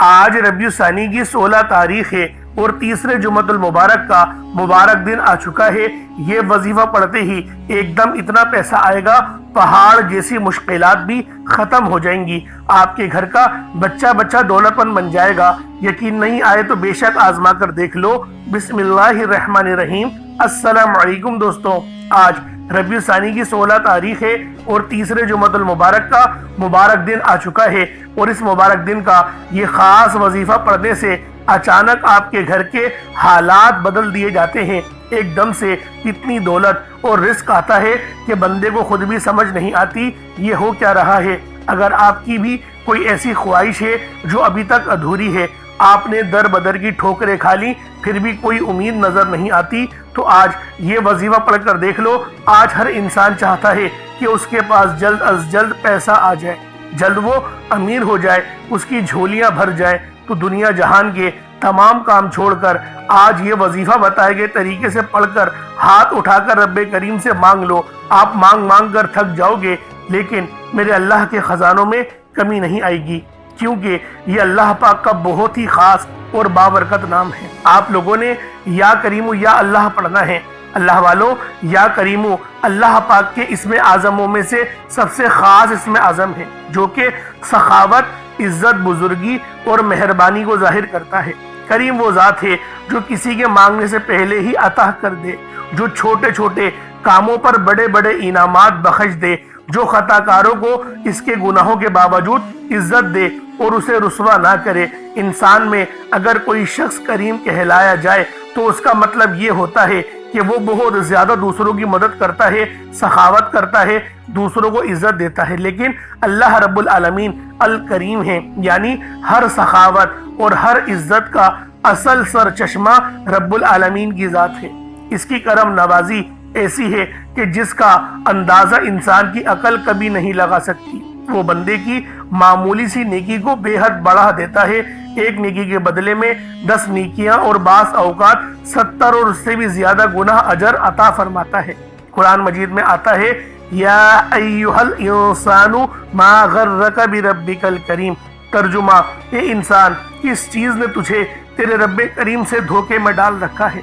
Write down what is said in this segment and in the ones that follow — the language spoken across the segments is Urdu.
آج ربیع الثانی کی 16 تاریخ ہے اور تیسرے جمعۃ المبارک کا مبارک دن آ چکا ہے۔ یہ وظیفہ پڑھتے ہی ایک دم اتنا پیسہ آئے گا، پہاڑ جیسی مشکلات بھی ختم ہو جائیں گی۔ آپ کے گھر کا بچہ دولت مند بن جائے گا۔ یقین نہیں آئے تو بے شک آزما کر دیکھ لو۔ بسم اللہ الرحمن الرحیم۔ السلام علیکم دوستوں، آج ربیع الثانی کی 16 تاریخ ہے اور تیسرے جمعۃ المبارک کا مبارک دن آ چکا ہے، اور اس مبارک دن کا یہ خاص وظیفہ پڑھنے سے اچانک آپ کے گھر کے حالات بدل دیے جاتے ہیں۔ ایک دم سے اتنی دولت اور رزق آتا ہے کہ بندے کو خود بھی سمجھ نہیں آتی یہ ہو کیا رہا ہے۔ اگر آپ کی بھی کوئی ایسی خواہش ہے جو ابھی تک ادھوری ہے، آپ نے در بدر کی ٹھوکریں کھا لی پھر بھی کوئی امید نظر نہیں آتی، تو آج یہ وظیفہ پڑھ کر دیکھ لو۔ آج ہر انسان چاہتا ہے کہ اس کے پاس جلد از جلد پیسہ آ جائے، جلد وہ امیر ہو جائے، اس کی جھولیاں بھر جائیں۔ تو دنیا جہان کے تمام کام چھوڑ کر آج یہ وظیفہ بتائے گئے طریقے سے پڑھ کر ہاتھ اٹھا کر رب کریم سے مانگ لو۔ آپ مانگ مانگ کر تھک جاؤ گے، لیکن میرے اللہ کے خزانوں میں کمی نہیں آئے گی، کیونکہ یہ اللہ پاک کا بہت ہی خاص اور بابرکت نام ہے۔ آپ لوگوں نے یا کریمو یا اللہ پڑھنا ہے۔ اللہ والوں، یا کریمو اللہ پاک کے اسم اعظموں میں سے سب سے خاص اسم اعظم ہے، جو کہ سخاوت، عزت، بزرگی اور مہربانی کو ظاہر کرتا ہے۔ کریم وہ ذات ہے جو کسی کے مانگنے سے پہلے ہی عطا کر دے، جو چھوٹے چھوٹے کاموں پر بڑے بڑے انعامات بخش دے، جو خطا کاروں کو اس کے گناہوں کے باوجود عزت دے اور اسے رسوا نہ کرے۔ انسان میں اگر کوئی شخص کریم کہلایا جائے تو اس کا مطلب یہ ہوتا ہے کہ وہ بہت زیادہ دوسروں کی مدد کرتا ہے، سخاوت کرتا ہے، دوسروں کو عزت دیتا ہے۔ لیکن اللہ رب العالمین الکریم ہے، یعنی ہر سخاوت اور ہر عزت کا اصل سر چشمہ رب العالمین کی ذات ہے۔ اس کی کرم نوازی ایسی ہے کہ جس کا اندازہ انسان کی عقل کبھی نہیں لگا سکتی۔ وہ بندے کی معمولی سی نیکی کو بے حد بڑھا دیتا ہے۔ ایک نیکی کے بدلے میں 10 نیکیاں اور بعض اوقات 70 اور اس سے بھی زیادہ گناہ اجر عطا فرماتا ہے۔ قرآن مجید میں آتا ہے یا ایھا الانسان ما غرک بربک الکریم، ترجمہ اے انسان، کس چیز نے تجھے تیرے رب کریم سے دھوکے میں ڈال رکھا ہے۔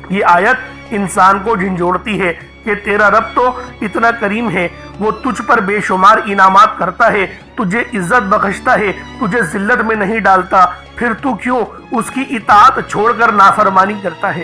یہ آیت انسان کو جھنجھوڑتی ہے کہ تیرا رب تو اتنا کریم ہے، وہ تجھ پر بے شمار انعامات کرتا ہے، تجھے عزت بخشتا ہے، تجھے ذلت میں نہیں ڈالتا، پھر تو کیوں اس کی اطاعت چھوڑ کر نافرمانی کرتا ہے۔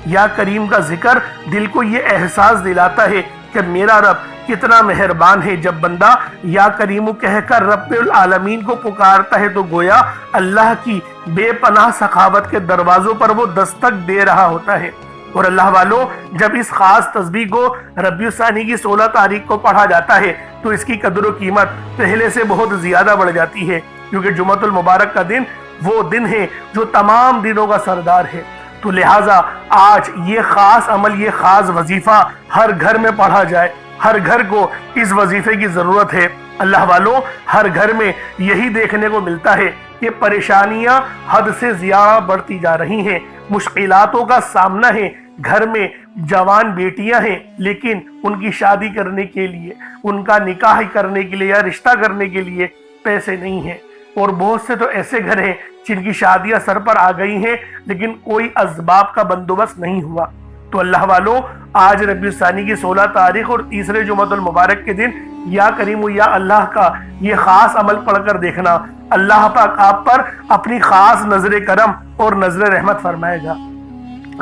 یا کریم کا ذکر دل کو یہ احساس دلاتا ہے کہ میرا رب کتنا مہربان ہے۔ جب بندہ یا کریمو کہہ کر رب العالمین کو پکارتا ہے تو گویا اللہ کی بے پناہ سخاوت کے دروازوں پر وہ دستک دے رہا ہوتا ہے۔ اور اللہ والوں، جب اس خاص تسبیح کو ربیع الثانی کی 16 تاریخ کو پڑھا جاتا ہے تو اس کی قدر و قیمت پہلے سے بہت زیادہ بڑھ جاتی ہے، کیونکہ جمعۃ المبارک کا دن وہ دن ہے جو تمام دنوں کا سردار ہے۔ تو لہٰذا آج یہ خاص عمل، یہ خاص وظیفہ ہر گھر میں پڑھا جائے۔ ہر گھر کو اس وظیفے کی ضرورت ہے۔ اللہ والوں، ہر گھر میں یہی دیکھنے کو ملتا ہے کہ پریشانیاں حد سے زیادہ بڑھتی جا رہی ہیں، مشکلاتوں کا سامنا ہے۔ گھر میں جوان بیٹیاں ہیں لیکن ان کی شادی کرنے کے لیے، ان کا نکاح کرنے کے لیے یا رشتہ کرنے کے لیے پیسے نہیں ہیں، اور بہت سے تو ایسے گھر ہیں جن کی شادیاں سر پر آ گئی ہیں لیکن کوئی اسباب کا بندوبست نہیں ہوا۔ تو اللہ والوں، آج ربیع الثانی کی 16 تاریخ اور تیسرے جمعۃ المبارک کے دن یا کریم یا اللہ کا یہ خاص عمل پڑھ کر دیکھنا، اللہ پاک آپ پر اپنی خاص نظر کرم اور نظر رحمت فرمائے گا۔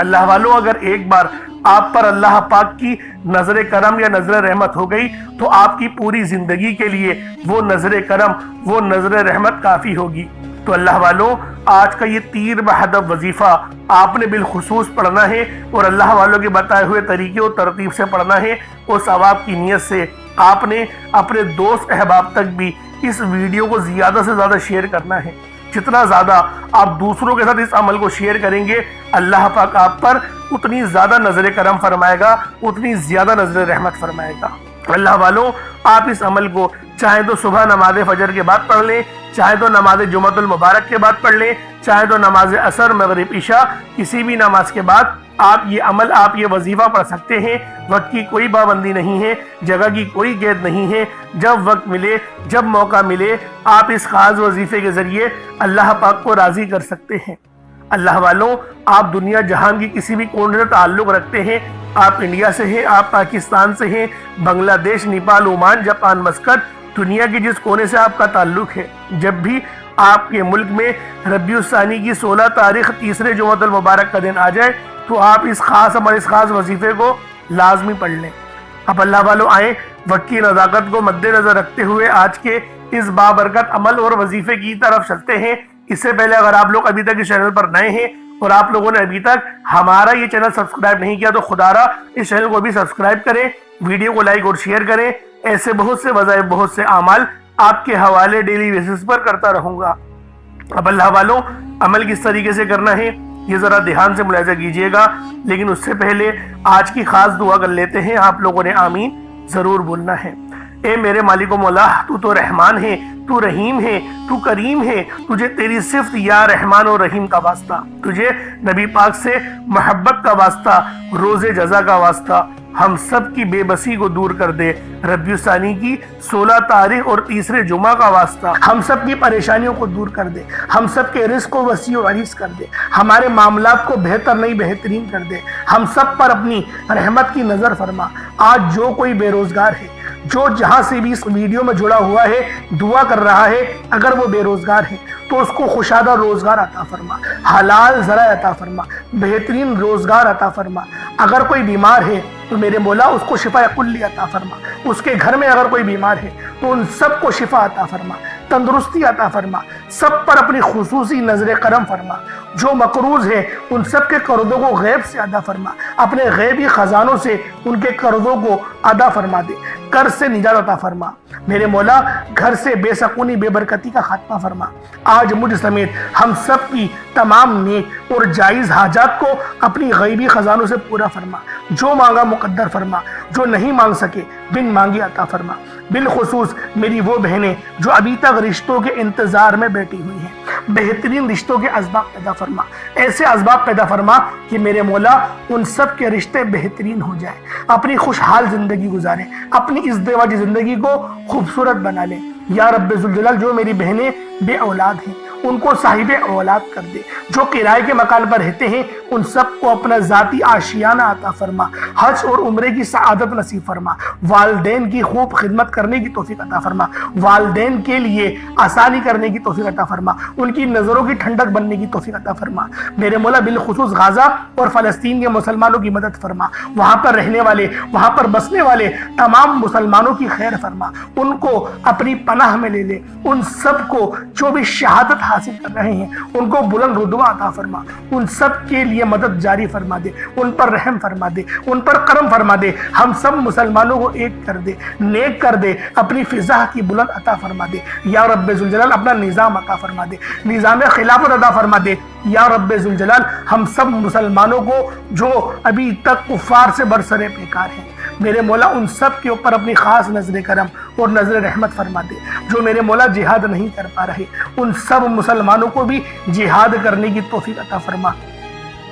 اللہ والوں، اگر ایک بار آپ پر اللہ پاک کی نظر کرم یا نظر رحمت ہو گئی تو آپ کی پوری زندگی کے لیے وہ نظر کرم، وہ نظر رحمت کافی ہوگی۔ تو اللہ والوں، آج کا یہ تیر بہدف وظیفہ آپ نے بالخصوص پڑھنا ہے، اور اللہ والوں کے بتائے ہوئے طریقے اور ترتیب سے پڑھنا ہے، اور ثواب کی نیت سے آپ نے اپنے دوست احباب تک بھی اس ویڈیو کو زیادہ سے زیادہ شیئر کرنا ہے۔ جتنا زیادہ آپ دوسروں کے ساتھ اس عمل کو شیئر کریں گے، اللہ پاک آپ پر اتنی زیادہ نظر کرم فرمائے گا، اتنی زیادہ نظر رحمت فرمائے گا۔ اللہ والوں، آپ اس عمل کو چاہے تو صبح نماز فجر کے بعد پڑھ لیں، چاہے تو نماز جمعۃ المبارک کے بعد پڑھ لیں، چاہے تو نماز عصر، مغرب، عشاء، کسی بھی نماز کے بعد آپ یہ وظیفہ پڑھ سکتے ہیں۔ وقت کی کوئی پابندی نہیں ہے، جگہ کی کوئی قید نہیں ہے۔ جب وقت ملے، جب موقع ملے، آپ اس خاص وظیفے کے ذریعے اللہ پاک کو راضی کر سکتے ہیں۔ اللہ والوں، آپ دنیا جہان کی کسی بھی کونے سے تعلق رکھتے ہیں، آپ انڈیا سے ہیں، آپ پاکستان سے ہیں، بنگلہ دیش، نیپال، عمان، جاپان، مسقط، دنیا کے جس کونے سے آپ کا تعلق ہے، جب بھی آپ کے ملک میں ربیع الثانی کی 16 تاریخ تیسرے جمعۃ المبارک کا دن آ جائے تو آپ اس خاص وظیفے کو لازمی پڑھ لیں۔ اب اللہ والوں آئیں، وقت کی نزاکت کو مد نظر رکھتے ہوئے آج کے اس بابرکت عمل اور وظیفے کی طرف چلتے ہیں۔ اس سے پہلے اگر آپ لوگ ابھی تک اس چینل پر نئے ہیں اور آپ لوگوں نے ابھی تک ہمارا یہ چینل سبسکرائب نہیں کیا تو خدا را اس چینل کو بھی سبسکرائب کریں، ویڈیو کو لائک اور شیئر کریں۔ ایسے بہت سے وظائف، بہت سے اعمال آپ کے حوالے ڈیلی بیسس پر کرتا رہوں گا۔ اب اللہ والوں، عمل کس طریقے سے کرنا ہے یہ ذرا دھیان سے ملاحظہ کیجئے گا، لیکن اس سے پہلے آج کی خاص دعا کر لیتے ہیں۔ آپ لوگوں نے آمین ضرور بولنا ہے۔ اے میرے مالک و مولا، تو رحمان ہے، تو رحیم ہے، تو کریم ہے، تجھے تیری صفت یا رحمان و رحیم کا واسطہ، تجھے نبی پاک سے محبت کا واسطہ، روز جزا کا واسطہ، ہم سب کی بے بسی کو دور کر دے۔ ربیع الثانی کی 16 تاریخ اور تیسرے جمعہ کا واسطہ، ہم سب کی پریشانیوں کو دور کر دے، ہم سب کے رزق کو وسیع و عریض کر دے، ہمارے معاملات کو بہتر نہیں بہترین کر دے، ہم سب پر اپنی رحمت کی نظر فرما۔ آج جو کوئی بے روزگار ہے، جو جہاں سے بھی اس ویڈیو میں جڑا ہوا ہے، دعا کر رہا ہے، اگر وہ بے روزگار ہے تو اس کو خوشادہ روزگار عطا فرما، حلال ذرائع عطا فرما، بہترین روزگار عطا فرما۔ اگر کوئی بیمار ہے تو میرے مولا اس کو شفا کلی عطا فرما۔ اس کے گھر میں اگر کوئی بیمار ہے تو ان سب کو شفا عطا فرما، تندرستی عطا فرما، سب پر اپنی خصوصی نظر کرم فرما۔ جو مقروض ہے ان سب کے قرضوں کو غیب سے ادا فرما، اپنے غیبی خزانوں سے ان کے قرضوں کو ادا فرما دے، قرض سے نجات عطا فرما۔ میرے مولا گھر سے بے سکونی، بے برکتی کا خاتمہ فرما۔ آج مجھ سمیت ہم سب کی تمام نیک اور جائز حاجات کو اپنی غیبی خزانوں سے پورا فرما۔ جو مانگا مقدر فرما، جو نہیں مانگ سکے بن مانگی عطا فرما۔ بالخصوص میری وہ بہنیں جو ابھی تک رشتوں کے انتظار میں بیٹھی ہوئی ہیں، بہترین رشتوں کے اسباب پیدا فرما، ایسے اسباب پیدا فرما کہ میرے مولا ان سب کے رشتے بہترین ہو جائیں، اپنی خوشحال زندگی گزاریں، اپنی ازدواجی زندگی کو خوبصورت بنا لیں۔ یا رب ذوالجلال، جو میری بہنیں بے اولاد ہیں ان کو صاحب اولاد کر دے، جو کرائے کے مکان پر رہتے ہیں ان سب کو اپنا ذاتی آشیانہ عطا فرما، حج اور عمرے کی سعادت نصیب فرما، والدین کی خوب خدمت کرنے کی توفیق عطا فرما، والدین کے لیے آسانی کرنے کی توفیق عطا فرما، ان کی نظروں کی ٹھنڈک بننے کی توفیق عطا فرما۔ میرے مولا بالخصوص غزہ اور فلسطین کے مسلمانوں کی مدد فرما، وہاں پر رہنے والے، وہاں پر بسنے والے تمام مسلمانوں کی خیر فرما، ان کو اپنی پناہ میں لے لے، ان سب کو جو بھی شہادت حاصل کر رہے ہیں ان کو بلند رتبہ عطا فرما، ان سب کے لیے مدد جاری فرما دے، ان پر رحم فرما دے، ان پر کرم فرما دے، ہم سب مسلمانوں کو ایک کر دے، نیک کر دے، اپنی فضا کی بلند عطا فرما دے۔ یا رب ذوالجلال اپنا نظام عطا فرما دے، نظام خلافت عطا فرما دے۔ یا رب ذوالجلال ہم سب مسلمانوں کو جو ابھی تک کفار سے برسر پیکار ہیں، میرے مولا ان سب کے اوپر اپنی خاص نظر کرم اور نظر رحمت فرما دے۔ جو میرے مولا جہاد نہیں کر پا رہے ان سب مسلمانوں کو بھی جہاد کرنے کی توفیق عطا فرما،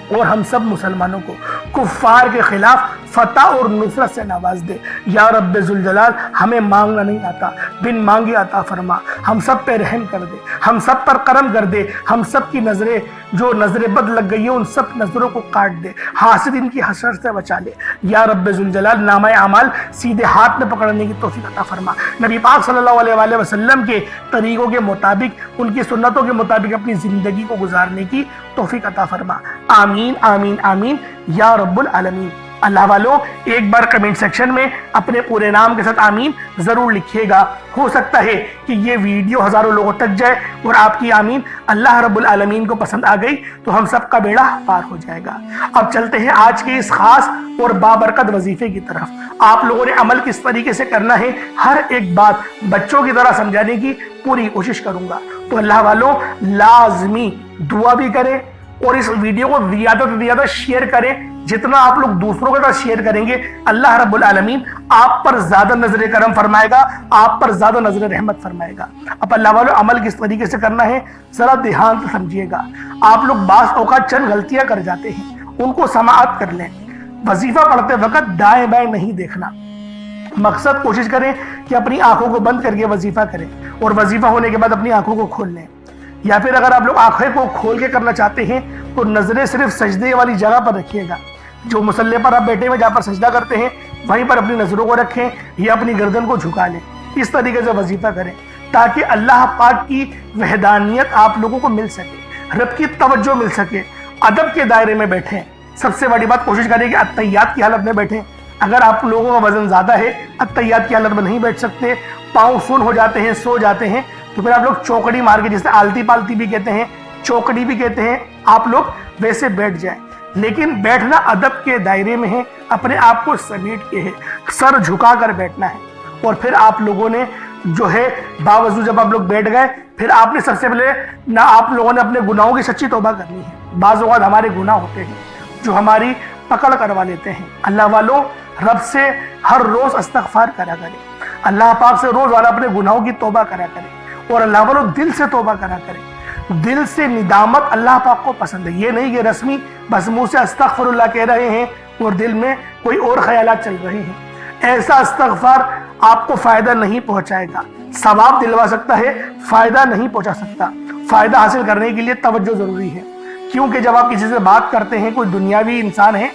اور ہم سب مسلمانوں کو کفار کے خلاف فتح اور نصرت سے نواز دے۔ یا رب ذوالجلال ہمیں مانگنا نہیں آتا، بن مانگے عطا فرما، ہم سب پہ رحم کر دے، ہم سب پر کرم کر دے، ہم سب کی نظریں جو نظر بد لگ گئی ہیں ان سب نظروں کو کاٹ دے، حاسدین کی حسرت سے بچا لے۔ یا رب ذوالجلال نامہ اعمال سیدھے ہاتھ میں پکڑنے کی توفیق عطا فرما، نبی پاک صلی اللہ علیہ وآلہ وسلم کے طریقوں کے مطابق، ان کی سنتوں کے مطابق اپنی زندگی کو گزارنے کی توفیق عطا فرما۔ آمین آمین آمین یا رب العالمین۔ اللہ والوں ایک بار کمنٹ سیکشن میں اپنے پورے نام کے ساتھ آمین ضرور لکھیے گا، ہو سکتا ہے کہ یہ ویڈیو ہزاروں لوگوں تک جائے اور آپ کی آمین اللہ رب العالمین کو پسند آ گئی تو ہم سب کا بیڑا پار ہو جائے گا۔ اب چلتے ہیں آج کے اس خاص اور بابرکت وظیفے کی طرف۔ آپ لوگوں نے عمل کس طریقے سے کرنا ہے ہر ایک بات بچوں کی طرح سمجھانے کی پوری کوشش کروں گا، تو اللہ والوں لازمی دعا بھی کریں اور اس ویڈیو کو زیادہ سے زیادہ شیئر کریں۔ جتنا آپ لوگ دوسروں کے ساتھ شیئر کریں گے اللہ رب العالمین آپ پر زیادہ نظر کرم فرمائے گا، آپ پر زیادہ نظر رحمت فرمائے گا۔ اب اللہ والوں عمل کس طریقے سے کرنا ہے ذرا دھیان سے سمجھیے گا۔ آپ لوگ بعض اوقات چند غلطیاں کر جاتے ہیں ان کو سماعت کر لیں۔ وظیفہ پڑھتے وقت دائیں بائیں نہیں دیکھنا، مقصد کوشش کریں کہ اپنی آنکھوں کو بند کر کے وظیفہ کریں اور وظیفہ ہونے کے بعد اپنی آنکھوں کو کھول لیں، یا پھر اگر آپ لوگ آنکھیں کو کھول کے کرنا چاہتے ہیں تو نظریں صرف سجدے والی جگہ پر رکھیے گا، جو مصلی پر آپ بیٹھے ہوئے جہاں پر سجدہ کرتے ہیں وہیں پر اپنی نظروں کو رکھیں یا اپنی گردن کو جھکا لیں، اس طریقے سے وظیفہ کریں تاکہ اللہ پاک کی وحدانیت آپ لوگوں کو مل سکے، رب کی توجہ مل سکے، ادب کے دائرے میں بیٹھیں۔ سب سے بڑی بات کوشش کریں کہ اتحیات کی حالت میں بیٹھیں۔ اگر آپ لوگوں کا وزن زیادہ ہے، اتحیات کی حالت میں نہیں بیٹھ سکتے، پاؤں سن ہو جاتے ہیں، سو جاتے ہیں، تو پھر آپ لوگ چوکڑی مار کے، جسے آلتی پالتی بھی کہتے ہیں، چوکڑی بھی کہتے ہیں، آپ لوگ ویسے بیٹھ جائیں، لیکن بیٹھنا ادب کے دائرے میں ہے، اپنے آپ کو سمیٹ کے ہے، سر جھکا کر بیٹھنا ہے۔ اور پھر آپ لوگوں نے جو ہے باوضو جب آپ لوگ بیٹھ گئے، پھر آپ نے سب سے پہلے نہ آپ لوگوں نے اپنے گناہوں کی سچی توبہ کرنی ہے۔ بعض اوقات ہمارے گناہ ہوتے ہیں جو ہماری پکڑ کروا لیتے ہیں۔ اللہ والوں، رب سے ہر روز استغفار کرا کرے، اللہ پاک سے روزانہ اپنے گناہوں کی توبہ کرا کرے، اور اللہ والوں دل سے توبہ کرا کرے۔ دل سے ندامت اللہ پاک کو پسند ہے، یہ نہیں کہ رسمی بس منہ سے استغفر اللہ کہہ رہے ہیں اور دل میں کوئی اور خیالات چل رہے ہیں۔ ایسا استغفار آپ کو فائدہ نہیں پہنچائے گا، ثواب دلوا سکتا ہے، فائدہ نہیں پہنچا سکتا۔ فائدہ حاصل کرنے کے لیے توجہ ضروری ہے، کیونکہ جب آپ کسی سے بات کرتے ہیں، کوئی دنیاوی انسان ہے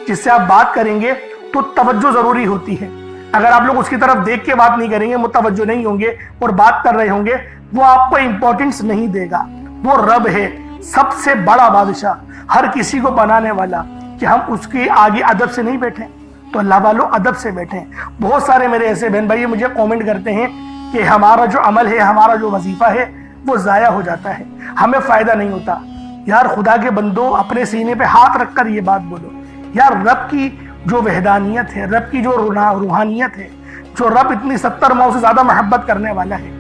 جس سے آپ بات کریں گے تو توجہ ضروری ہوتی ہے۔ اگر آپ لوگ اس کی طرف دیکھ کے بات نہیں کریں گے، متوجہ نہیں ہوں گے اور بات کر رہے ہوں گے، وہ آپ کو امپورٹنس نہیں دے گا۔ وہ رب ہے، سب سے بڑا بادشاہ، ہر کسی کو بنانے والا، کہ ہم اس کے آگے ادب سے نہیں بیٹھیں۔ تو اللہ والوں ادب سے بیٹھیں۔ بہت سارے میرے ایسے بہن بھائی مجھے کومنٹ کرتے ہیں کہ ہمارا جو عمل ہے، ہمارا جو وظیفہ ہے وہ ضائع ہو جاتا ہے، ہمیں فائدہ نہیں ہوتا۔ یار خدا کے بندو، اپنے سینے پہ ہاتھ رکھ کر یہ بات بولو، یار رب کی جو وحدانیت ہے، رب کی جو روحانیت ہے، جو رب اتنی 70 ماؤں سے زیادہ محبت کرنے والا ہے،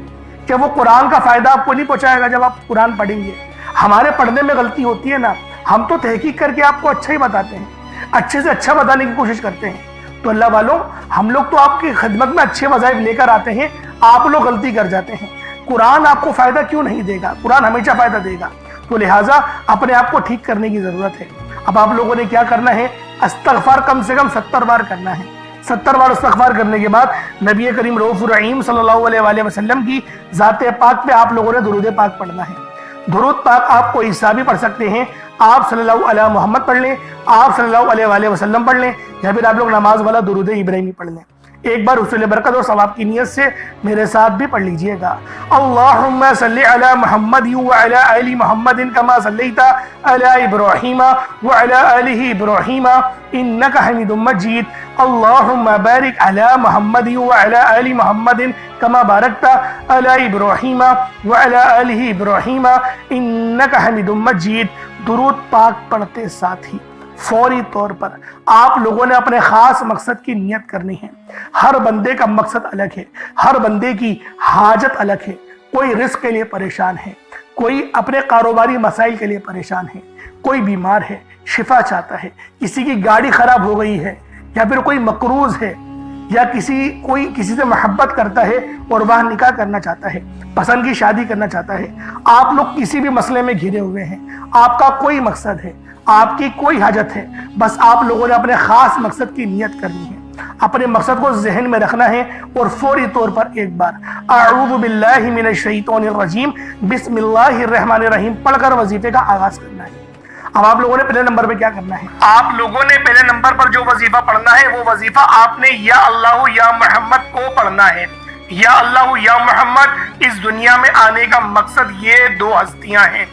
کہ وہ قرآن کا فائدہ آپ کو نہیں پہنچائے گا جب آپ قرآن پڑھیں گے۔ ہمارے پڑھنے میں غلطی ہوتی ہے نا، ہم تو تحقیق کر کے آپ کو اچھا ہی بتاتے ہیں، اچھے سے اچھا بتانے کی کوشش کرتے ہیں۔ تو اللہ والوں، ہم لوگ تو آپ کی خدمت میں اچھے وظائف لے کر آتے ہیں، آپ لوگ غلطی کر جاتے ہیں۔ قرآن آپ کو فائدہ کیوں نہیں دے گا؟ قرآن ہمیشہ فائدہ دے گا۔ تو لہٰذا اپنے آپ کو ٹھیک کرنے کی ضرورت ہے۔ اب آپ لوگوں نے کیا کرنا ہے؟ استغفار کم سے کم 70 بار کرنا ہے۔ 70 بار استغفار کرنے کے بعد نبی کریم رؤوف الرحیم صلی اللہ علیہ وآلہ وسلم کی ذات پاک پہ آپ لوگوں نے درود پاک پڑھنا ہے۔ درود پاک آپ کو عیسیٰ بھی پڑھ سکتے ہیں، آپ صلی اللہ علیہ محمد پڑھ لیں، آپ صلی اللہ علیہ وآلہ وسلم پڑھ لیں، یا پھر آپ لوگ نماز والا درود ابراہیمی پڑھ لیں۔ ایک بار حصول برکت اور ثواب کی نیت سے میرے ساتھ بھی پڑھ لیجئے گا۔ اللہم صلی علی محمد وعلی آل محمد کما صلیت علی ابراہیم وعلی آل ابراہیم انک حمید مجید۔ اللہم بارک علی محمد وعلی آل محمد کما بارکت علی ابراہیم وعلی آل ابراہیم انک حمید مجید۔ درود پاک پڑھتے ساتھ ہی فوری طور پر آپ لوگوں نے اپنے خاص مقصد کی نیت کرنی ہے۔ ہر بندے کا مقصد الگ ہے، ہر بندے کی حاجت الگ ہے۔ کوئی رزق کے لیے پریشان ہے، کوئی اپنے کاروباری مسائل کے لیے پریشان ہے، کوئی بیمار ہے، شفا چاہتا ہے، کسی کی گاڑی خراب ہو گئی ہے، یا پھر کوئی مقروض ہے، یا کوئی کسی سے محبت کرتا ہے اور وہ نکاح کرنا چاہتا ہے، پسند کی شادی کرنا چاہتا ہے۔ آپ لوگ کسی بھی مسئلے میں گھرے ہوئے ہیں، آپ کا کوئی مقصد ہے، آپ کی کوئی حاجت ہے، بس آپ لوگوں نے اپنے خاص مقصد کی نیت کرنی ہے، اپنے مقصد کو ذہن میں رکھنا ہے، اور فوری طور پر ایک بار اعوذ باللہ من الشیطان الرجیم بسم اللہ الرحمن الرحیم پڑھ کر وظیفے کا آغاز کرنا ہے۔ اب آپ لوگوں نے پہلے نمبر پہ کیا کرنا ہے؟ آپ لوگوں نے پہلے نمبر پر جو وظیفہ پڑھنا ہے، وہ وظیفہ آپ نے یا اللہ یا محمد کو پڑھنا ہے۔ یا اللہ یا محمد، اس دنیا میں آنے کا مقصد یہ دو ہستیاں ہیں،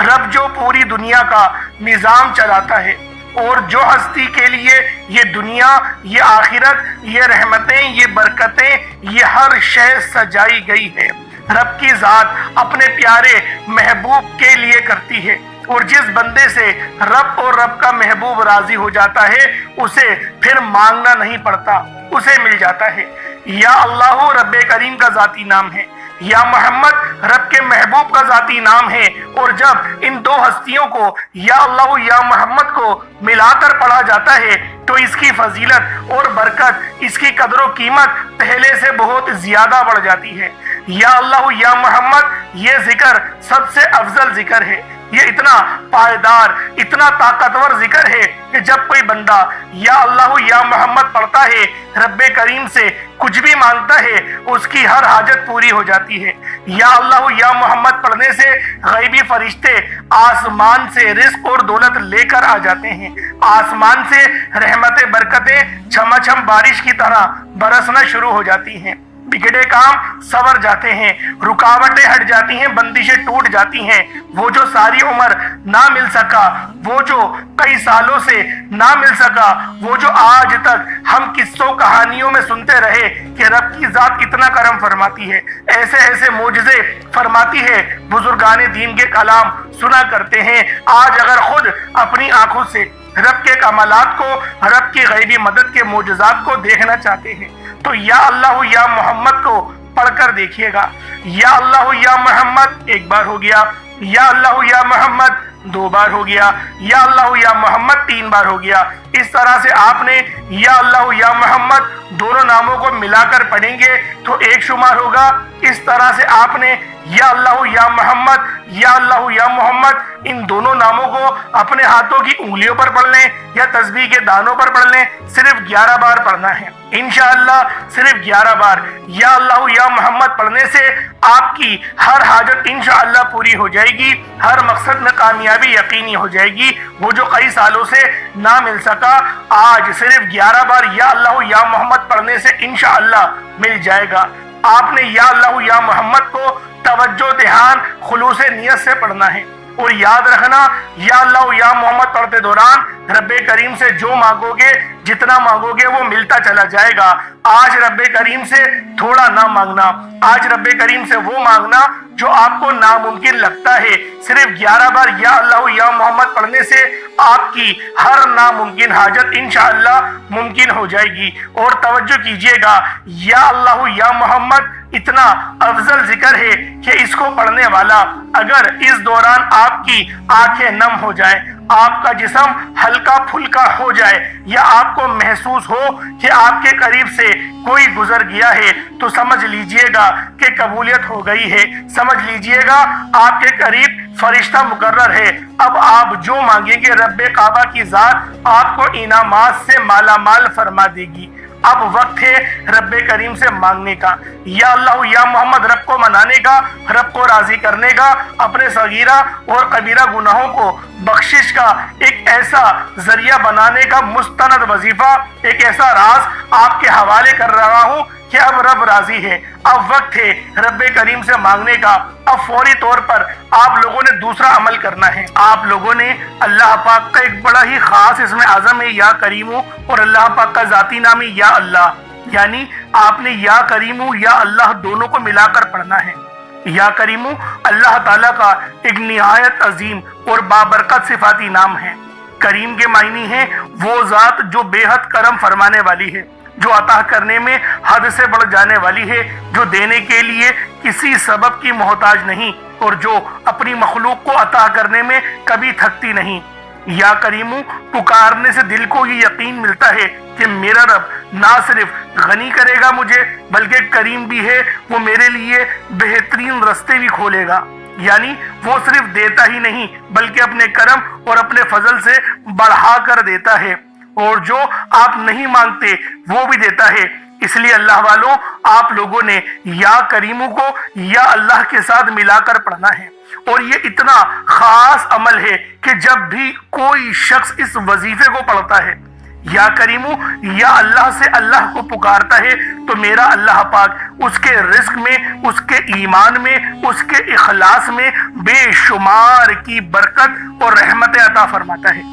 رب جو پوری دنیا کا نظام چلاتا ہے، اور جو ہستی کے لیے یہ دنیا، یہ آخرت، یہ رحمتیں، یہ برکتیں، یہ ہر شے سجائی گئی ہے، رب کی ذات اپنے پیارے محبوب کے لیے کرتی ہے، اور جس بندے سے رب اور رب کا محبوب راضی ہو جاتا ہے، اسے پھر مانگنا نہیں پڑتا، اسے مل جاتا ہے۔ یا اللہ رب کریم کا ذاتی نام ہے، یا محمد رب کے محبوب کا ذاتی نام ہے، اور جب ان دو ہستیوں کو یا اللہ یا محمد کو ملا کر پڑھا جاتا ہے تو اس کی فضیلت اور برکت، اس کی قدر و قیمت پہلے سے بہت زیادہ بڑھ جاتی ہے۔ یا اللہ یا محمد یہ ذکر سب سے افضل ذکر ہے، یہ اتنا پائیدار، اتنا طاقتور ذکر ہے کہ جب کوئی بندہ یا اللہ یا محمد پڑھتا ہے، رب کریم سے کچھ بھی مانگتا ہے، اس کی ہر حاجت پوری ہو جاتی ہے۔ یا اللہ یا محمد پڑھنے سے غیبی فرشتے آسمان سے رزق اور دولت لے کر آ جاتے ہیں، آسمان سے رحمت برکتیں چھما چھم بارش کی طرح برسنا شروع ہو جاتی ہیں، بگڑے کام سور جاتے ہیں، رکاوٹیں ہٹ جاتی ہیں، بندشیں ٹوٹ جاتی ہیں۔ وہ جو ساری عمر نہ مل سکا، وہ جو کئی سالوں سے نہ مل سکا، وہ جو آج تک ہم قصوں کہانیوں میں سنتے رہے کہ رب کی ذات کتنا کرم فرماتی ہے، ایسے ایسے معجزے فرماتی ہے، بزرگان دین کے کلام سنا کرتے ہیں، آج اگر خود اپنی آنکھوں سے رب کے کمالات کو، رب کی غیبی مدد کے معجزات کو دیکھنا چاہتے ہیں تو یا اللہ یا محمد کو پڑھ کر دیکھیے گا۔ یا اللہ یا محمد ایک بار ہو گیا، یا اللہ یا محمد دو بار ہو گیا، یا اللہ یا محمد تین بار ہو گیا۔ اس طرح سے آپ نے یا اللہ یا محمد دونوں ناموں کو ملا کر پڑھیں گے تو ایک شمار ہوگا۔ اس طرح سے آپ نے یا اللہ یا محمد، یا اللہ یا محمد ان دونوں ناموں کو اپنے ہاتھوں کی انگلیوں پر پڑھ لیں یا تسبیح کے دانوں پر پڑھ لیں، صرف 11 بار پڑھنا ہے انشاءاللہ، صرف 11 بار یا اللہ یا محمد پڑھنے سے آپ کی ہر حاجت انشاءاللہ پوری ہو جائے گی، ہر مقصد میں کامیابی یقینی ہو جائے گی۔ وہ جو کئی سالوں سے نہ مل سکا، آج صرف 11 بار یا اللہ یا محمد پڑھنے سے انشاءاللہ مل جائے گا۔ آپ نے یا اللہ یا محمد کو توجہ، دھیان، خلوص نیت سے پڑھنا ہے، اور یاد رکھنا یا اللہ یا محمد پڑھتے دوران رب کریم سے جو مانگو گے، جتنا مانگو گے وہ ملتا چلا جائے گا۔ آج رب کریم سے تھوڑا نہ مانگنا، آج رب کریم سے وہ مانگنا جو آپ کو ناممکن لگتا ہے۔ صرف 11 بار یا اللہ یا محمد پڑھنے سے آپ کی ہر ناممکن حاجت انشاءاللہ ممکن ہو جائے گی۔ اور توجہ کیجئے گا، یا اللہ یا محمد اتنا افضل ذکر ہے کہ اس کو پڑھنے والا اگر اس دوران آپ کی آنکھیں نم ہو جائے، آپ کا جسم ہلکا پھلکا ہو جائے، یا آپ کو محسوس ہو کہ آپ کے قریب سے کوئی گزر گیا ہے، تو سمجھ لیجئے گا کہ قبولیت ہو گئی ہے، سمجھ لیجئے گا آپ کے قریب فرشتہ مقرر ہے۔ اب آپ جو مانگیں گے رب کعبہ کی ذات آپ کو انعامات سے مالا مال فرما دے گی۔ اب وقت ہے رب کریم سے مانگنے کا، یا اللہ یا محمد رب کو منانے کا، رب کو راضی کرنے کا، اپنے صغیرہ اور کبیرہ گناہوں کو بخشش کا ایک ایسا ذریعہ بنانے کا مستند وظیفہ، ایک ایسا راز آپ کے حوالے کر رہا ہوں کہ اب رب راضی ہے۔ اب وقت ہے رب کریم سے مانگنے کا۔ اب فوری طور پر آپ لوگوں نے دوسرا عمل کرنا ہے۔ آپ لوگوں نے اللہ پاک کا ایک بڑا ہی خاص اسم اعظم ہے یا کریمو، اور اللہ پاک کا ذاتی نام ہے یا اللہ، یعنی آپ نے یا کریمو یا اللہ دونوں کو ملا کر پڑھنا ہے۔ یا کریمو اللہ تعالیٰ کا ایک نہایت عظیم اور بابرکت صفاتی نام ہے۔ کریم کے معنی ہے وہ ذات جو بے حد کرم فرمانے والی ہے، جو عطا کرنے میں حد سے بڑھ جانے والی ہے، جو دینے کے لیے کسی سبب کی محتاج نہیں، اور جو اپنی مخلوق کو عطا کرنے میں کبھی تھکتی نہیں۔ یا کریمو پکارنے سے دل کو یہ یقین ملتا ہے کہ میرا رب نہ صرف غنی کرے گا مجھے، بلکہ کریم بھی ہے، وہ میرے لیے بہترین رستے بھی کھولے گا۔ یعنی وہ صرف دیتا ہی نہیں بلکہ اپنے کرم اور اپنے فضل سے بڑھا کر دیتا ہے، اور جو آپ نہیں مانگتے وہ بھی دیتا ہے۔ اس لیے اللہ والوں، آپ لوگوں نے یا کریمو کو یا اللہ کے ساتھ ملا کر پڑھنا ہے، اور یہ اتنا خاص عمل ہے کہ جب بھی کوئی شخص اس وظیفے کو پڑھتا ہے، یا کریمو یا اللہ سے اللہ کو پکارتا ہے، تو میرا اللہ پاک اس کے رزق میں، اس کے ایمان میں، اس کے اخلاص میں بے شمار کی برکت اور رحمت عطا فرماتا ہے۔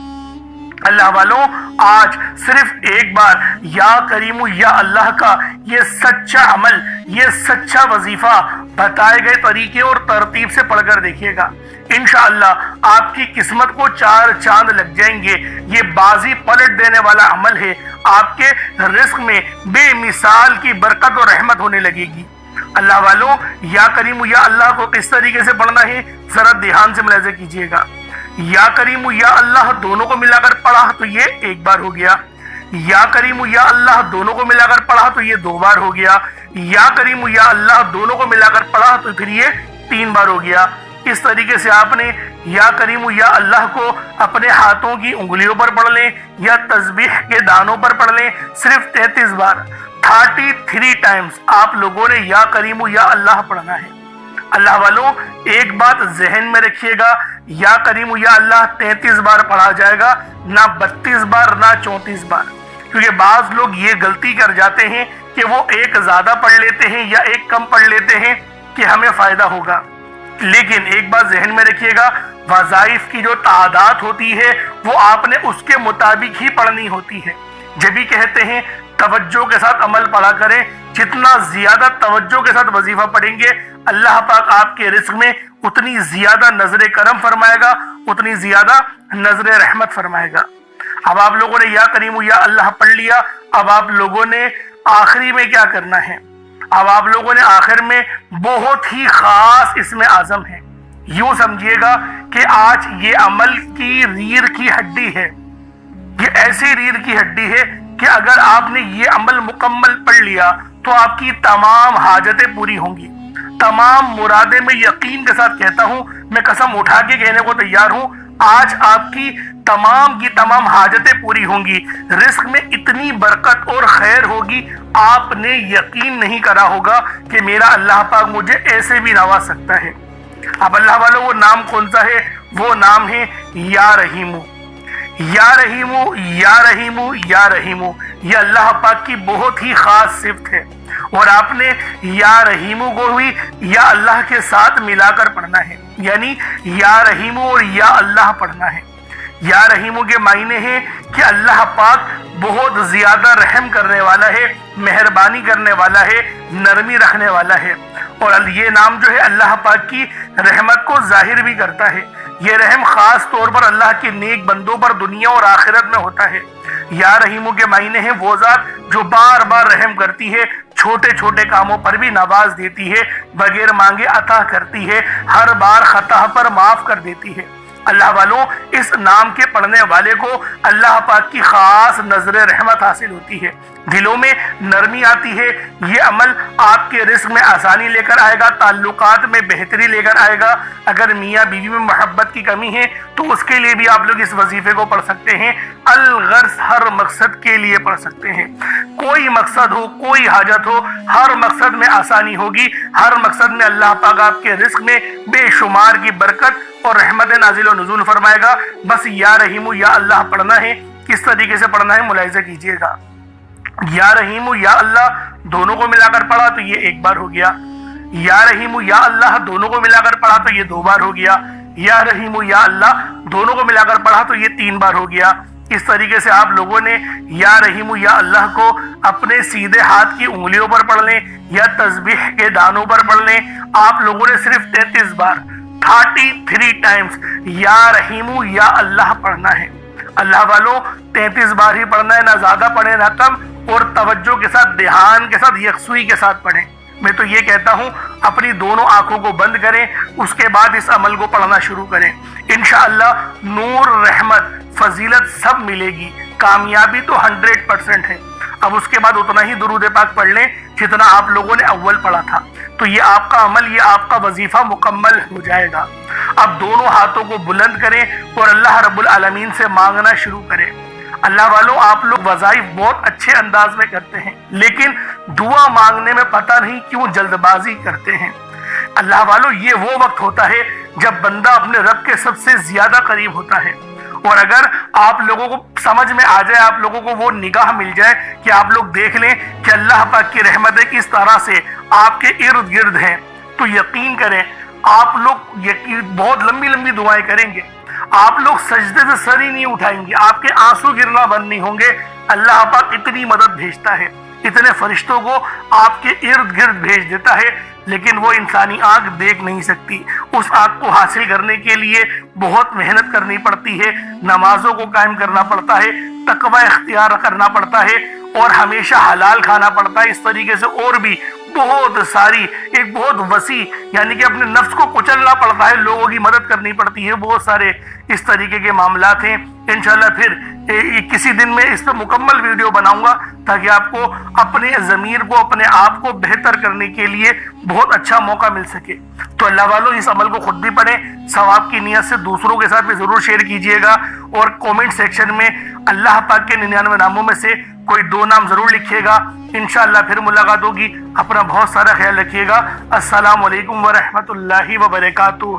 اللہ والوں، آج صرف ایک بار یا کریمو یا اللہ کا یہ سچا عمل، یہ سچا وظیفہ بتائے گئے طریقے اور ترتیب سے پڑھ کر دیکھیے گا، انشاءاللہ آپ کی قسمت کو 4 چاند لگ جائیں گے۔ یہ بازی پلٹ دینے والا عمل ہے، آپ کے رزق میں بے مثال کی برکت اور رحمت ہونے لگے گی۔ اللہ والوں یا کریم یا اللہ کو کس طریقے سے پڑھنا ہے ذرا دھیان سے ملاحظہ کیجئے گا۔ یا کریم یا اللہ دونوں کو ملا کر پڑھا تو یہ ایک بار ہو گیا، یا کریم یا اللہ دونوں کو ملا کر پڑھا تو یہ دو بار ہو گیا، یا کریم یا اللہ دونوں کو ملا کر پڑھا تو پھر یہ تین بار ہو گیا۔ اس طریقے سے آپ نے یا کریم یا اللہ کو اپنے ہاتھوں کی انگلیوں پر پڑھ لیں یا تسبیح کے دانوں پر پڑھ لیں، صرف 33 بار 33 ٹائمز آپ لوگوں نے یا کریم یا اللہ پڑھنا ہے۔ اللہ والوں ایک بات ذہن میں رکھیے گا، یا کریم یا اللہ 33 بار پڑھا جائے گا، نہ 32 بار نہ 34 بار، کیونکہ بعض لوگ یہ غلطی کر جاتے ہیں کہ وہ ایک زیادہ پڑھ لیتے ہیں یا ایک کم پڑھ لیتے ہیں کہ ہمیں فائدہ ہوگا۔ لیکن ایک بات ذہن میں رکھیے گا، وظائف کی جو تعداد ہوتی ہے وہ آپ نے اس کے مطابق ہی پڑھنی ہوتی ہے۔ جب بھی کہتے ہیں توجہ کے ساتھ عمل پڑھا کریں، جتنا زیادہ توجہ کے ساتھ وظیفہ پڑھیں گے اللہ پاک آپ کے رزق میں اتنی زیادہ نظر کرم فرمائے گا، اتنی زیادہ نظر رحمت فرمائے گا۔ اب آپ لوگوں نے یا کریم یا اللہ پڑھ لیا، اب آپ لوگوں نے آخری میں کیا کرنا ہے؟ اب آپ لوگوں نے آخر میں بہت ہی خاص اسم اعظم ہے۔ یوں سمجھیے گا کہ آج یہ عمل کی ریڑھ کی ہڈی ہے، یہ ایسی ریڑھ کی ہڈی ہے کہ اگر آپ نے یہ عمل مکمل پڑھ لیا تو آپ کی تمام حاجتیں پوری ہوں گی، تمام مرادیں۔ میں یقین کے ساتھ کہتا ہوں، میں قسم اٹھا کے کہنے کو تیار ہوں، آج آپ کی تمام حاجتیں پوری ہوں گی، رزق میں اتنی برکت اور خیر ہوگی، آپ نے یقین نہیں کرا ہوگا کہ میرا اللہ پاک مجھے ایسے بھی نواز سکتا ہے۔ اب اللہ والوں وہ نام کون سا ہے؟ وہ نام ہے یا رحیمو۔ یا رحیمو یا رحیمو یا رحیمو، یہ اللہ پاک کی بہت ہی خاص صفت ہے، اور آپ نے یا رحیمو کو بھی یا اللہ کے ساتھ ملا کر پڑھنا ہے، یعنی یا رحیمو اور یا اللہ پڑھنا ہے۔ یا رحیمو کے معنی ہے کہ اللہ پاک بہت زیادہ رحم کرنے والا ہے، مہربانی کرنے والا ہے، نرمی رکھنے والا ہے، اور یہ نام جو ہے اللہ پاک کی رحمت کو ظاہر بھی کرتا ہے۔ یہ رحم خاص طور پر اللہ کے نیک بندوں پر دنیا اور آخرت میں ہوتا ہے۔ یا رحیمو کے معنی ہے وہ ذات جو بار بار رحم کرتی ہے، چھوٹے چھوٹے کاموں پر بھی نواز دیتی ہے، بغیر مانگے عطا کرتی ہے، ہر بار خطا پر معاف کر دیتی ہے۔ اللہ والوں اس نام کے پڑھنے والے کو اللہ پاک کی خاص نظر رحمت حاصل ہوتی ہے، دلوں میں نرمی آتی ہے، یہ عمل آپ کے رزق میں آسانی لے کر آئے گا، تعلقات میں بہتری لے کر آئے گا۔ اگر میاں بیوی میں محبت کی کمی ہے تو اس کے لیے بھی آپ لوگ اس وظیفے کو پڑھ سکتے ہیں، الغرض ہر مقصد کے لیے پڑھ سکتے ہیں، کوئی مقصد ہو، کوئی حاجت ہو، ہر مقصد میں آسانی ہوگی، ہر مقصد میں اللہ پاک آپ کے رزق میں بے شمار کی برکت اور رحمت نازل و نزول فرمائے گا۔ بس یا رحیم یا اللہ پڑھنا ہے، کس طریقے سے پڑھنا ہے ملاحظہ کیجئے گا۔ یا رحیم یا اللہ دونوں کو ملا کر پڑھا تو یہ ایک بار ہو گیا، یا رحیم یا اللہ دونوں کو ملا کر پڑھا تو یہ دو بار ہو گیا، یا رحیم یا اللہ دونوں کو ملا کر پڑھا تو یہ تین بار ہو گیا۔ اس طریقے سے آپ لوگوں نے یا رحیم یا اللہ کو اپنے سیدھے ہاتھ کی انگلیوں پر پڑھ لیں یا تسبیح کے دانوں پر پڑھ لیں۔ آپ لوگوں نے صرف 33 بار 33 ٹائمز یا رحیم یا اللہ پڑھنا ہے۔ اللہ والوں 33 بار ہی پڑھنا ہے، نہ زیادہ پڑھیں نہ کم، اور توجہ کے ساتھ، دھیان کے ساتھ، یکسوئی کے ساتھ پڑھیں۔ میں تو یہ کہتا ہوں اپنی دونوں آنکھوں کو بند کریں، اس کے بعد اس عمل کو پڑھنا شروع کریں، انشاءاللہ نور، رحمت، فضیلت سب ملے گی، کامیابی تو 100% ہے۔ اب اس کے بعد اتنا ہی درود پاک پڑھ لیں جتنا آپ لوگوں نے اول پڑھا تھا، تو یہ آپ کا عمل، یہ آپ کا وظیفہ مکمل ہو جائے گا۔ اب دونوں ہاتھوں کو بلند کریں اور اللہ رب العالمین سے مانگنا شروع کریں۔ اللہ والوں آپ لوگ وظائف بہت اچھے انداز میں کرتے ہیں، لیکن دعا مانگنے میں پتہ نہیں کیوں جلد بازی کرتے ہیں۔ اللہ والوں یہ وہ وقت ہوتا ہے جب بندہ اپنے رب کے سب سے زیادہ قریب ہوتا ہے، اور اگر آپ لوگوں کو سمجھ میں آ جائے، آپ لوگوں کو وہ نگاہ مل جائے کہ آپ لوگ دیکھ لیں کہ اللہ پاک کی رحمتیں کس طرح سے آپ کے ارد گرد ہیں، تو یقین کریں آپ لوگ بہت لمبی لمبی دعائیں کریں گے، آپ لوگ سجدے سے سر ہی نہیں اٹھائیں گے، آپ کے آنسو گرنا بند نہیں ہوں گے۔ اللہ پاک اتنی مدد بھیجتا ہے، اتنے فرشتوں کو آپ کے ارد گرد بھیج دیتا ہے، لیکن وہ انسانی آنکھ دیکھ نہیں سکتی۔ اس آنکھ کو حاصل کرنے کے لیے بہت محنت کرنی پڑتی ہے، نمازوں کو قائم کرنا پڑتا ہے، تقوی اختیار کرنا پڑتا ہے، اور ہمیشہ حلال کھانا پڑتا ہے۔ اس طریقے سے اور بھی بہت ساری، ایک بہت وسیع، یعنی کہ اپنے نفس کو کچلنا پڑتا ہے، لوگوں کی مدد کرنی پڑتی ہے، بہت سارے اس طریقے کے معاملات ہیں۔ انشاءاللہ پھر کسی دن میں اس پہ مکمل ویڈیو بناؤں گا تاکہ آپ کو اپنے ضمیر کو، اپنے آپ کو بہتر کرنے کے لیے بہت اچھا موقع مل سکے۔ تو اللہ والوں اس عمل کو خود بھی پڑھیں، ثواب کی نیت سے دوسروں کے ساتھ بھی ضرور شیئر کیجئے گا، اور کومنٹ سیکشن میں اللہ پاک کے 99 ناموں میں سے کوئی 2 نام ضرور لکھیے گا۔ انشاءاللہ پھر ملاقات ہوگی، اپنا بہت سارا خیال رکھیے گا۔ السلام علیکم ورحمۃ اللہ وبرکاتہ۔